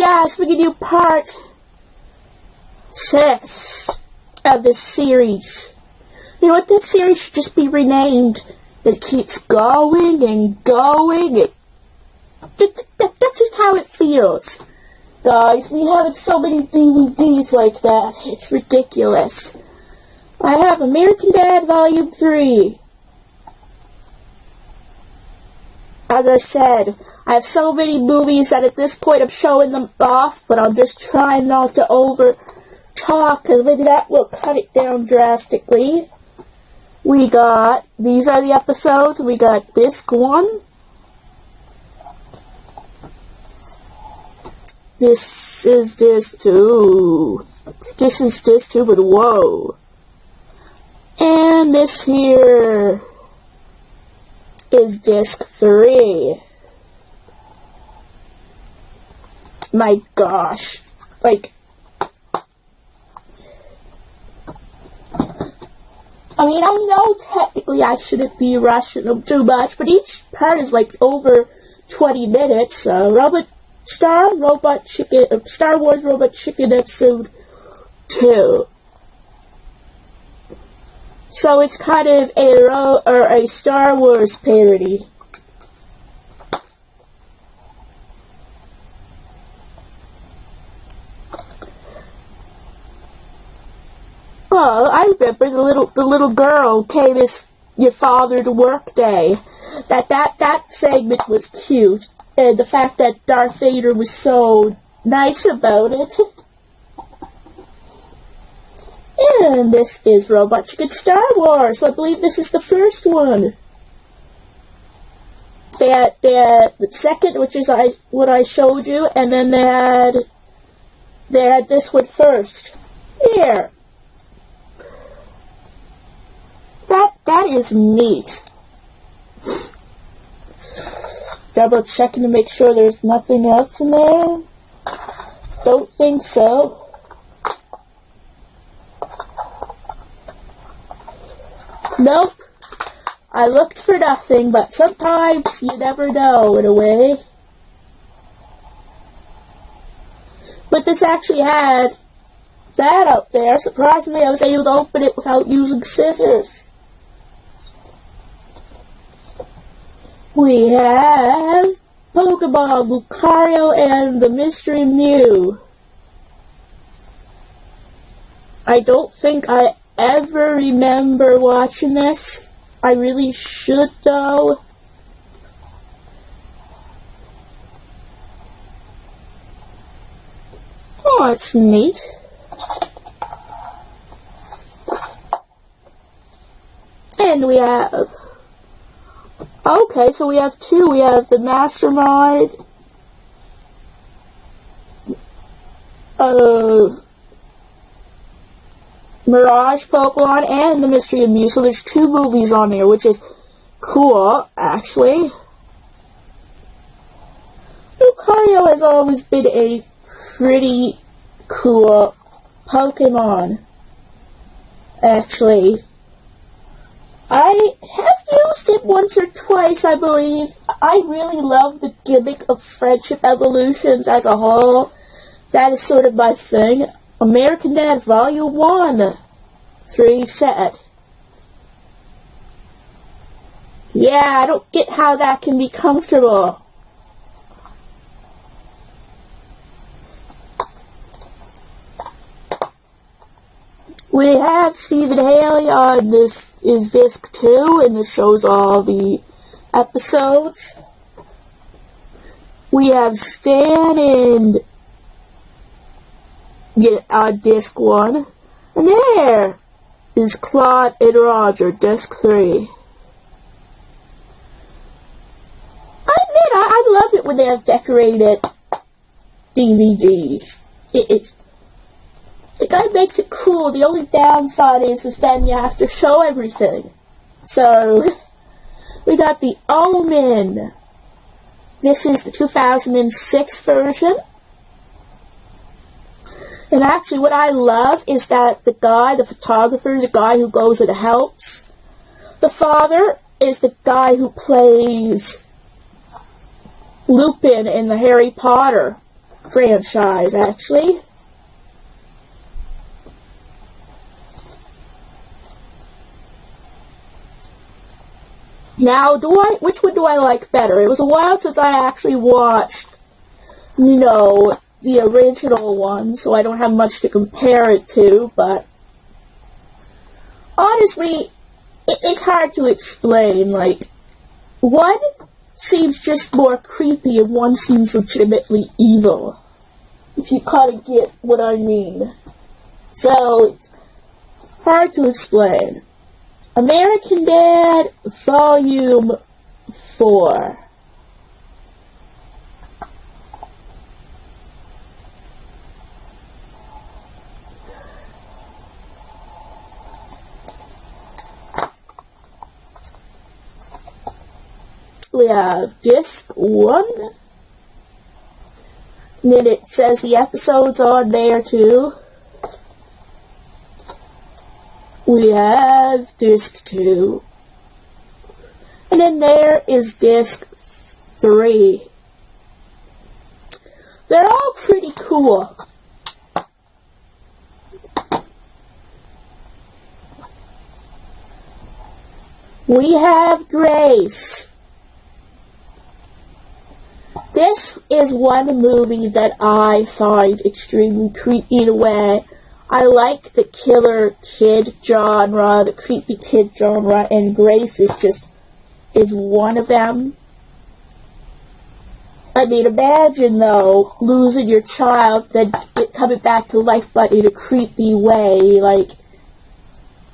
guys, we can do part 6 of this series. You know what, this series should just be renamed. It keeps going and going. That's just how it feels. Guys, we have so many DVDs like that. It's ridiculous. I have American Dad Volume 3. As I said, I have so many movies that at this point I'm showing them off, but I'm just trying not to over talk, because maybe that will cut it down drastically. We got, these are the episodes, we got disc 1. This is disc 2. This is disc 2, but whoa. And this here is disc 3. My gosh. Like, I mean, I know technically I shouldn't be rushing them too much, but each part is like over 20 minutes. Star Wars Robot Chicken Episode 2. So it's kind of a Star Wars parody. Oh, I remember the little girl came as your father to work day. That segment was cute, and the fact that Darth Vader was so nice about it. And this is Robot Chicken Star Wars. So I believe this is the first one. They had the second, which is what I showed you, and then they had this one first. Here. That is neat. Double checking to make sure there's nothing else in there. Don't think so. Nope. I looked for nothing, but sometimes you never know in a way. But this actually had that up there. Surprisingly, I was able to open it without using scissors. We have Pokemon, Lucario, and the Mystery Mew. I don't think I ever remember watching this. I really should, though. Oh, it's neat. And we have... Okay, so we have two. We have the Mastermind. Mirage Pokemon and the Mystery of Mew. So there's 2 movies on here, which is cool, actually. Lucario has always been a pretty cool Pokemon, actually. I have used it once or twice, I believe. I really love the gimmick of friendship evolutions as a whole. That is sort of my thing. American Dad Volume 1. 3 set. Yeah, I don't get how that can be comfortable. We have Stephen Haley on this is disc 2, and this shows all the episodes. We have Stan and on disc 1. And there is Claude and Roger, disc 3. I admit, I love it when they have decorated DVDs. It kind of makes it cool. The only downside is then you have to show everything. So, we got the Omen. This is the 2006 version. And actually what I love is that the photographer, the guy who goes and helps the father, is the guy who plays Lupin in the Harry Potter franchise, actually. Now, which one do I like better? It was a while since I actually watched, the original one, so I don't have much to compare it to, but honestly, it's hard to explain. Like, one seems just more creepy and one seems legitimately evil, if you kind of get what I mean. So, it's hard to explain. American Dad, Volume 4. We have Disc 1. And then it says the episodes on there too. We have Disc 2. And then there is Disc 3. They're all pretty cool. We have Grace. This is one movie that I find extremely creepy in a way. I like the killer kid genre, the creepy kid genre, and Grace is one of them. I mean, imagine, though, losing your child, then coming back to life, but in a creepy way. Like,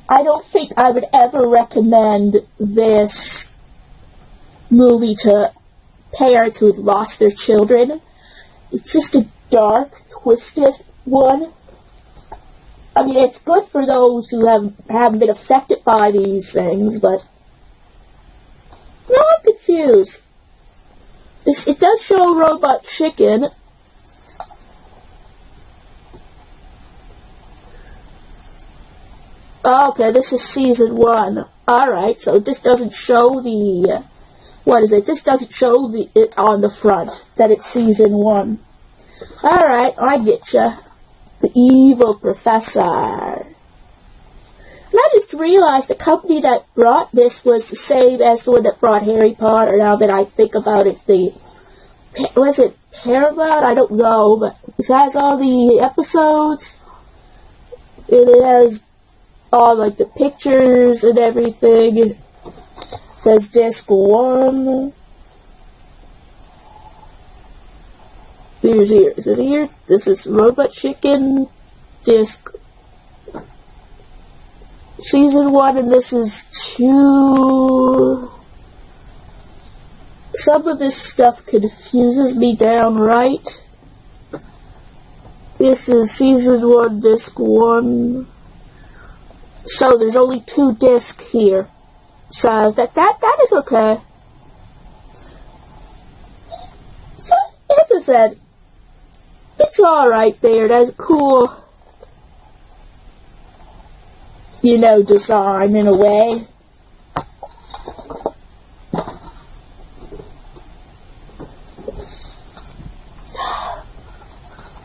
I don't think I would ever recommend this movie to parents who had lost their children. It's just a dark, twisted one. I mean, it's good for those who haven't been affected by these things, but no, I'm confused. It does show Robot Chicken. Oh, okay, this is season 1. Alright, so this doesn't show the... What is it? This doesn't show it on the front, that it's season 1. Alright, I get ya. The Evil Professor. And I just realized the company that brought this was the same as the one that brought Harry Potter, now that I think about it. Was it Paramount? I don't know, but it has all the episodes. And it has all, like, the pictures and everything. It says Disc 1. Here's here. Is it here? This is Robot Chicken Disc Season 1, and this is 2. Some of this stuff confuses me downright. This is Season 1, Disc 1. So there's only 2 discs here. So that is okay. So, as I said, it's alright there. That's a cool, design in a way.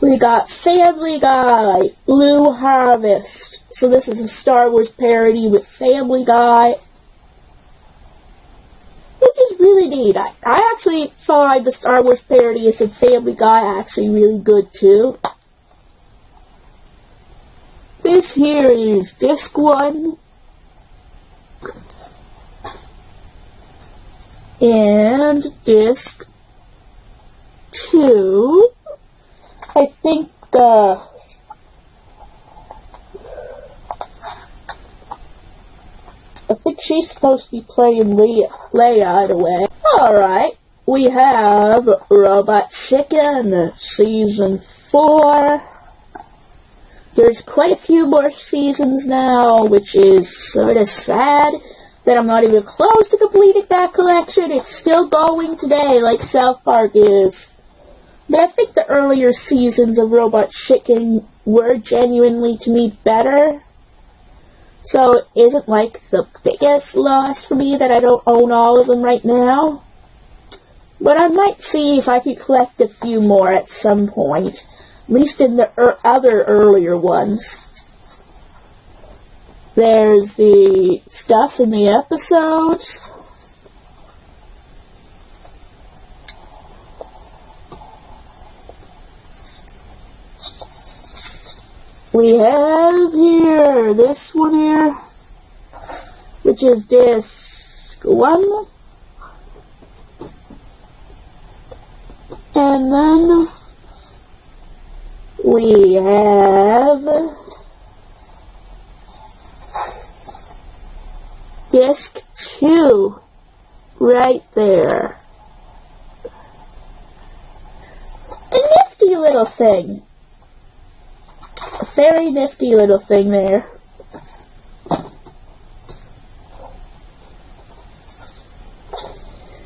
We got Family Guy, Blue Harvest. So this is a Star Wars parody with Family Guy, which is really neat. I actually find the Star Wars parodies and Family Guy actually really good too. This here is Disc 1. And Disc 2. I think she's supposed to be playing Leia in a way. Alright, we have Robot Chicken, Season 4. There's quite a few more seasons now, which is sort of sad that I'm not even close to completing that collection. It's still going today, like South Park is. But I think the earlier seasons of Robot Chicken were genuinely, to me, better. So it isn't like the biggest loss for me that I don't own all of them right now. But I might see if I could collect a few more at some point. At least in the other earlier ones. There's the stuff in the episodes. We have here, this one here, which is disc 1. And then we have disc 2 right there. A nifty little thing. A very nifty little thing there.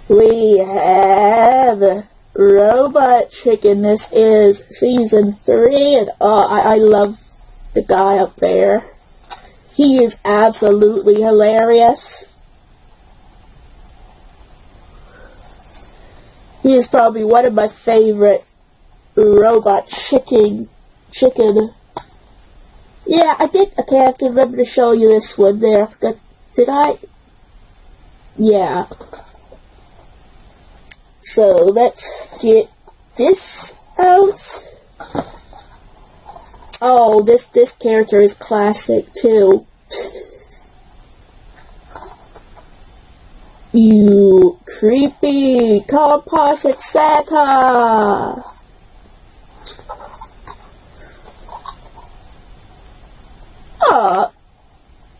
We have Robot Chicken. This is season 3, and I love the guy up there. He is absolutely hilarious. He is probably one of my favorite Robot Chicken. Yeah, I did. Okay, I have to remember to show you this one there. Did I? Yeah. So let's get this out. Oh, this character is classic too. You creepy composite Santa.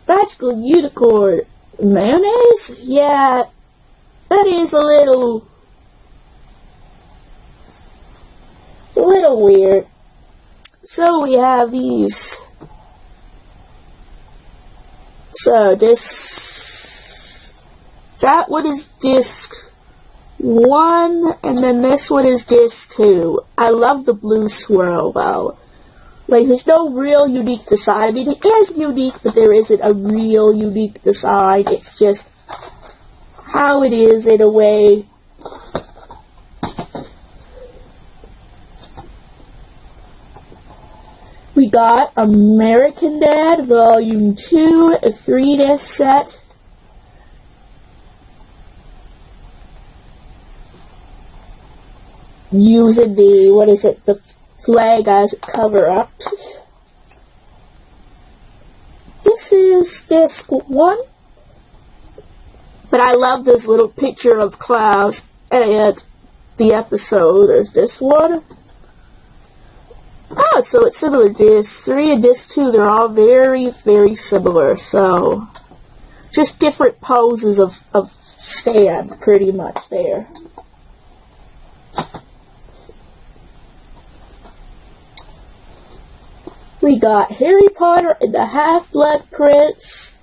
Magical unicorn mayonnaise? Yeah, that is a little weird. So we have these. So that one is disc 1, and then this one is disc 2. I love the blue swirl though. Like, there's no real unique design. I mean, it is unique, but there isn't a real unique design. It's just how it is in a way. We got American Dad, Volume 2, a 3-disc set. Using the flag as a cover-up. This is disc 1. But I love this little picture of clouds at the episode. There's this one. Oh, so it's similar to disc 3 and disc 2. They're all very, very similar. So, just different poses of Stan, pretty much, there. We got Harry Potter and the Half-Blood Prince.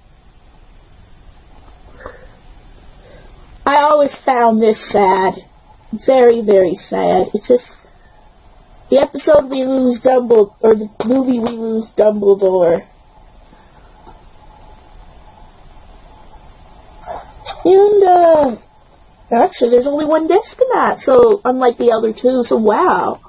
I always found this sad. Very, very sad. It's just the episode we lose Dumbledore, or the movie we lose Dumbledore. And, actually there's only one disc in that, so unlike the other two, so wow.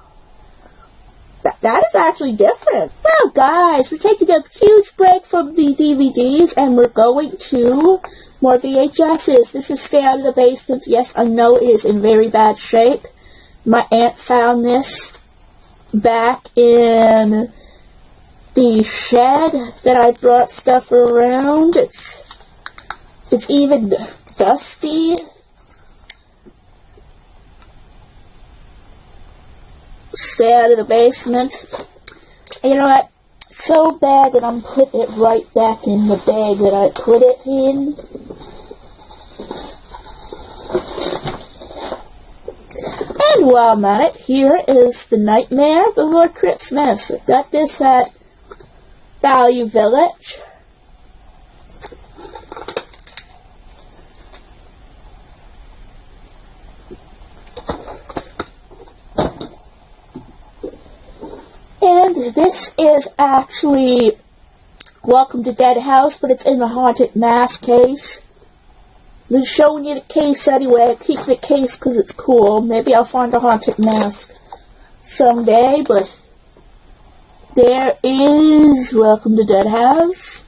That is actually different. Well, guys, we're taking a huge break from the DVDs, and we're going to more VHSs. This is Stay Out of the Basement. Yes, I know it is in very bad shape. My aunt found this back in the shed that I brought stuff around. It's even dusty. Stay Out of the Basement. You know what? So bad that I'm putting it right back in the bag that I put it in. And while I'm at it, here is The Nightmare Before Christmas. I got this at Value Village. And this is actually Welcome to Dead House, but it's in the Haunted Mask case. I'm showing you the case anyway. I keep the case because it's cool. Maybe I'll find a haunted mask someday, but there is Welcome to Dead House.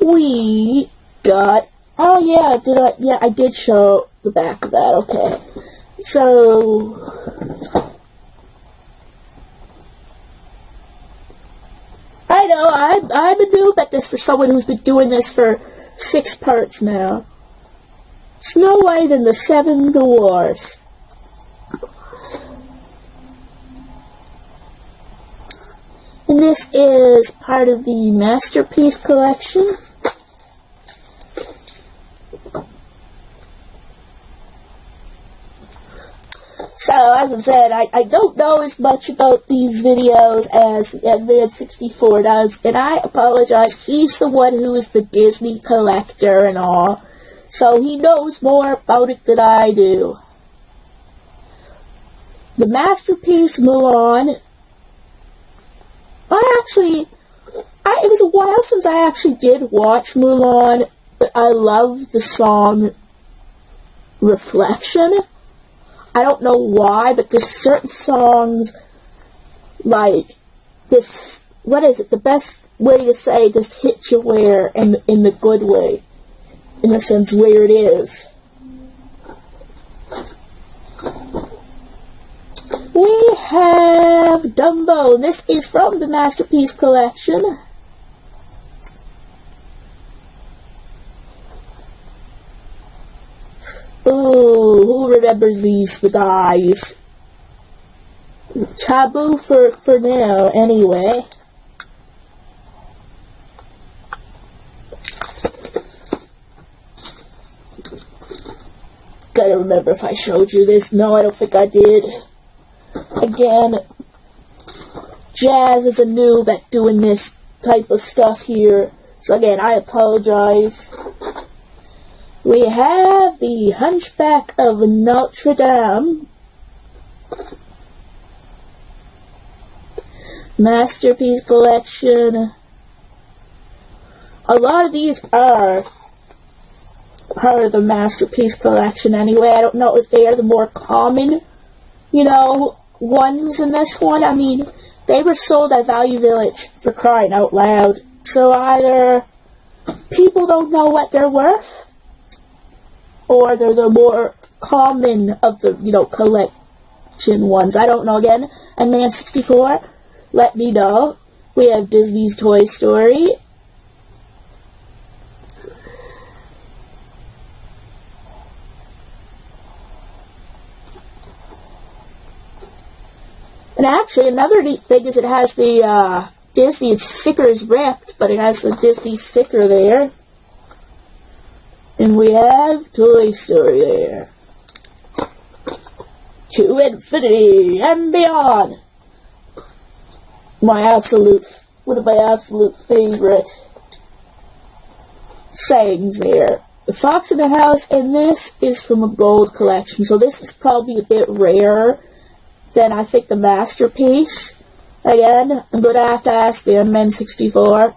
We got, oh yeah, I did show the back of that, okay. So, I know, I'm a noob at this for someone who's been doing this for 6 parts now. Snow White and the Seven Dwarfs. And this is part of the Masterpiece Collection. So, as I said, I don't know as much about these videos as the N-Man64 does, and I apologize. He's the one who is the Disney collector and all, so he knows more about it than I do. The Masterpiece Milan. It was a while since I actually did watch Mulan, but I love the song Reflection. I don't know why, but there's certain songs, like, this, what is it, the best way to say just hit you where, in the good way, in the sense where it is. We have Dumbo. This is from the Masterpiece Collection. Ooh, who remembers these, the guys? Taboo for now, anyway. Gotta remember if I showed you this. No, I don't think I did. Again, Jazz is a noob at doing this type of stuff here. So again, I apologize. We have the Hunchback of Notre Dame. Masterpiece Collection. A lot of these are part of the Masterpiece Collection anyway. I don't know if they are the more common, ones in this one. I mean, they were sold at Value Village, for crying out loud. So either people don't know what they're worth, or they're the more common of the, collection ones. I don't know. Again, and Man64, let me know. We have Disney's Toy Story. And actually, another neat thing is it has the Disney stickers ripped, but it has the Disney sticker there. And we have Toy Story there. To Infinity and Beyond. One of my absolute favorite sayings there. The Fox in the House, and this is from a gold collection, so this is probably a bit rarer than I think the Masterpiece. Again, I'm going to have to ask the N-Man64.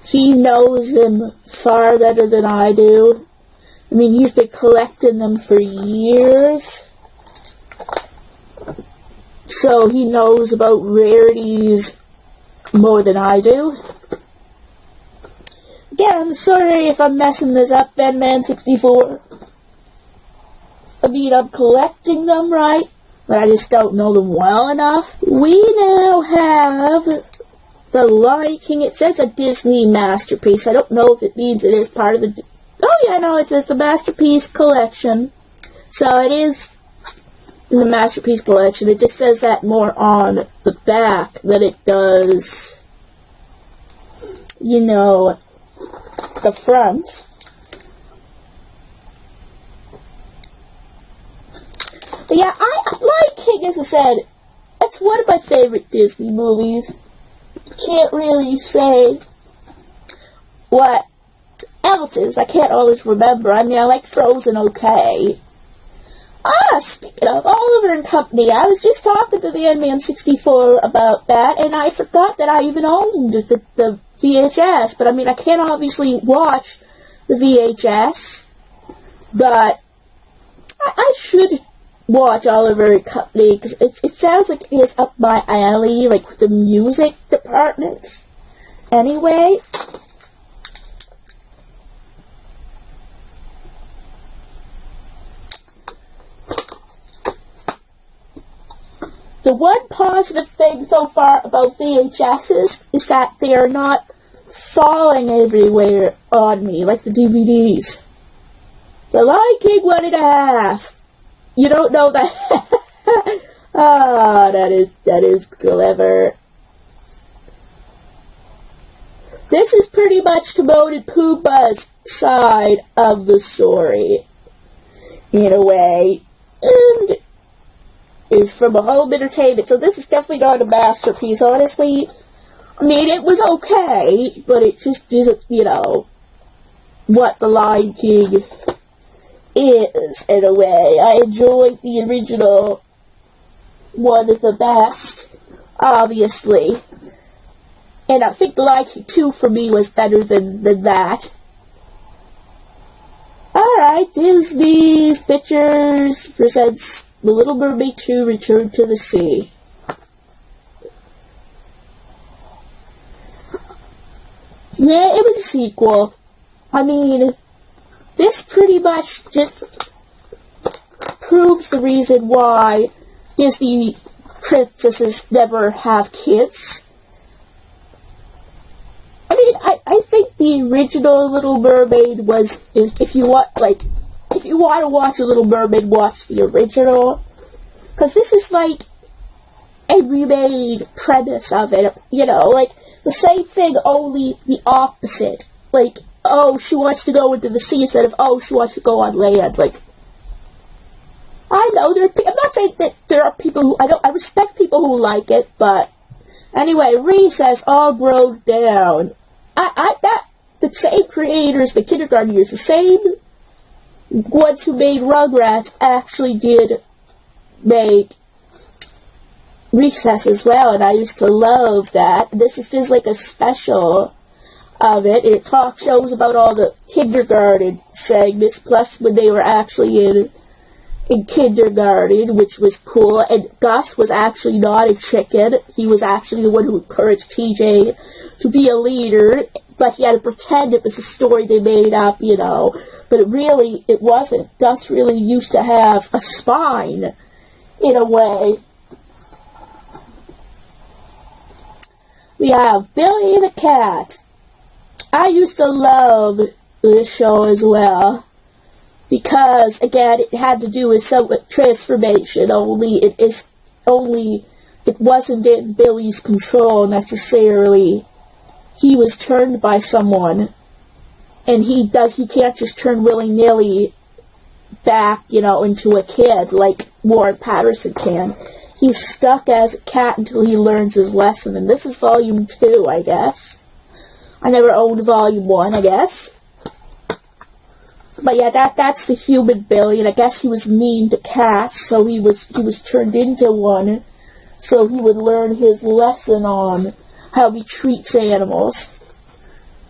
He knows them far better than I do. I mean, he's been collecting them for years. So he knows about rarities more than I do. Again, sorry if I'm messing this up, N-Man64. I mean, I'm collecting them, right? But I just don't know them well enough. We now have The Lion King. It says a Disney Masterpiece. I don't know if it means it is part of the... Oh yeah, no, it says the Masterpiece Collection. So it is in the Masterpiece Collection. It just says that more on the back than it does, the front. But yeah, Lion King, as I said, it's one of my favorite Disney movies. Can't really say what else is. I can't always remember. I mean, I like Frozen okay. Speaking of Oliver and Company, I was just talking to the N-Man64 about that, and I forgot that I even owned the VHS. But I mean, I can't obviously watch the VHS, but I should watch Oliver and Company, because it sounds like it is up my alley, like with the music department. Anyway, the one positive thing so far about VHSs is that they are not falling everywhere on me like the DVDs. The Lion King 1.5. You don't know that? Ah, that is clever. This is pretty much Timon and Pumbaa's side of the story, in a way, and is from a home entertainment. So this is definitely not a masterpiece, honestly. I mean, it was okay, but it just isn't, you know, what The Lion King is, in a way. I enjoyed the original one of the best, obviously. And I think The Lion King 2 for me was better than that. Alright, Disney's Pictures presents The Little Mermaid 2 Return to the Sea. Yeah, it was a sequel. I mean, this pretty much just proves the reason why Disney princesses never have kids. I mean, I think the original Little Mermaid was, if you want to watch a Little Mermaid, watch the original. Because this is like a remade premise of it, you know, like the same thing, only the opposite. Like, oh, she wants to go into the sea instead of, oh, she wants to go on land. Like, I know, I'm not saying that there are people who, I respect people who like it, but anyway, Recess all broke down. The same creators, the kindergarten years, the same ones who made Rugrats actually did make Recess as well, and I used to love that. This is just like a special of it. It talk shows about all the kindergarten segments, plus when they were actually in kindergarten, which was cool. And Gus was actually not a chicken. He was actually the one who encouraged TJ to be a leader, but he had to pretend it was a story they made up, you know. But it wasn't. Gus really used to have a spine, in a way. We have Billy the Cat. I used to love this show as well, because, again, it had to do with some transformation, only it wasn't in Billy's control necessarily. He was turned by someone, and he can't just turn willy-nilly back, you know, into a kid like Warren Patterson can. He's stuck as a cat until he learns his lesson, and this is Volume 2, I guess. I never owned Volume 1, I guess. But yeah, that's the human Billy, and I guess he was mean to cats, so he was turned into one, so he would learn his lesson on how he treats animals.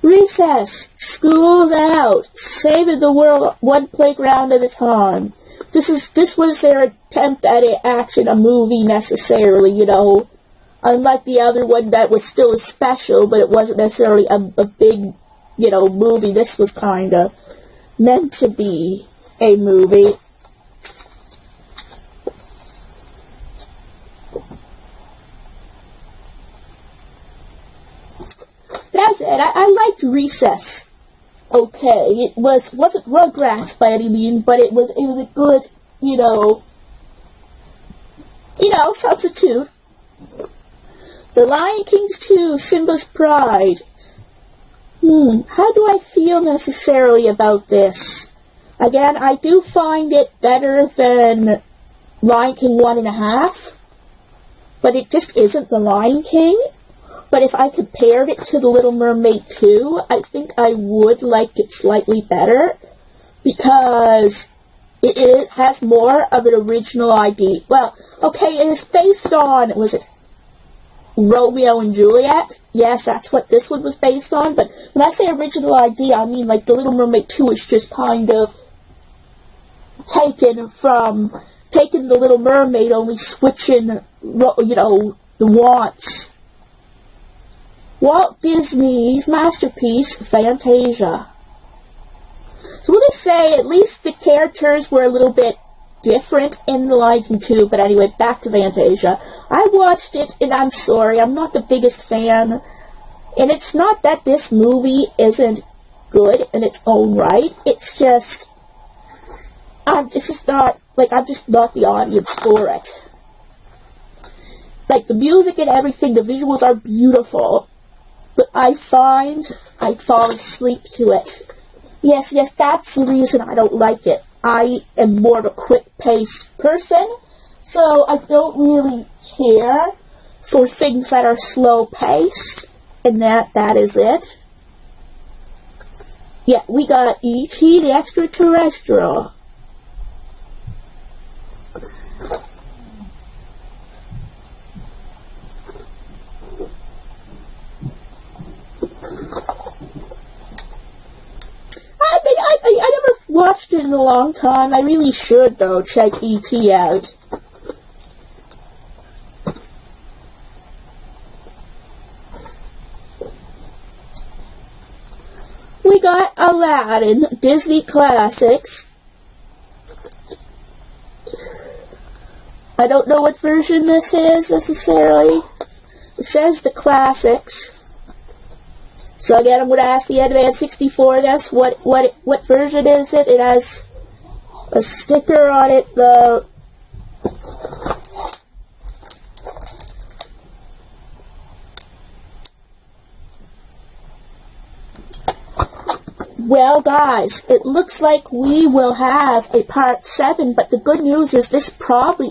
Recess, school's out, saving the world one playground at a time. This was their attempt at a movie necessarily, you know. Unlike the other one that was still a special, but it wasn't necessarily a big, you know, movie. This was kind of meant to be a movie. That's it. I liked Recess. Okay, it wasn't Rugrats by any means, but it was a good, you know, substitute. The Lion King 2, Simba's Pride. How do I feel necessarily about this? Again, I do find it better than Lion King 1.5, but it just isn't The Lion King. But if I compared it to The Little Mermaid 2, I think I would like it slightly better, because It has more of an original idea. Well, okay, it is based on, was it Romeo and Juliet? Yes, that's what this one was based on. But when I say original idea, I mean like The Little Mermaid 2 is just kind of taken The Little Mermaid, only switching, you know, the wants. Walt Disney's masterpiece, Fantasia. So we'll just say at least the characters were a little bit different in The Lion King 2, but anyway, back to Fantasia. I watched it, and I'm sorry, I'm not the biggest fan. And it's not that this movie isn't good in its own right. It's just, I'm just not the audience for it. Like, the music and everything, the visuals are beautiful, but I find I fall asleep to it. Yes, that's the reason I don't like it. I am more of a quick-paced person, so I don't really care for things that are slow-paced, and that is it. Yeah, we got E.T. the Extraterrestrial. I never watched it in a long time. I really should, though, check E.T. out. We got Aladdin, Disney Classics. I don't know what version this is, necessarily. It says the Classics. So again, I'm going to ask the Advanced 64, that's what version is it? It has a sticker on it, Well, guys, it looks like we will have a part 7, but the good news is that is probably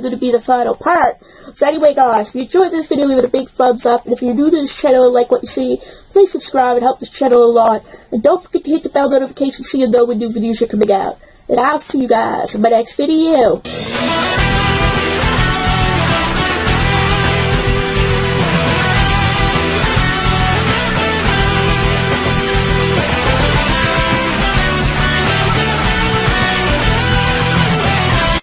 going to be the final part. So anyway, guys, if you enjoyed this video, leave it a big thumbs up, and if you're new to this channel and like what you see, please subscribe and help this channel a lot. And don't forget to hit the bell notification so you know when new videos are coming out. And I'll see you guys in my next video.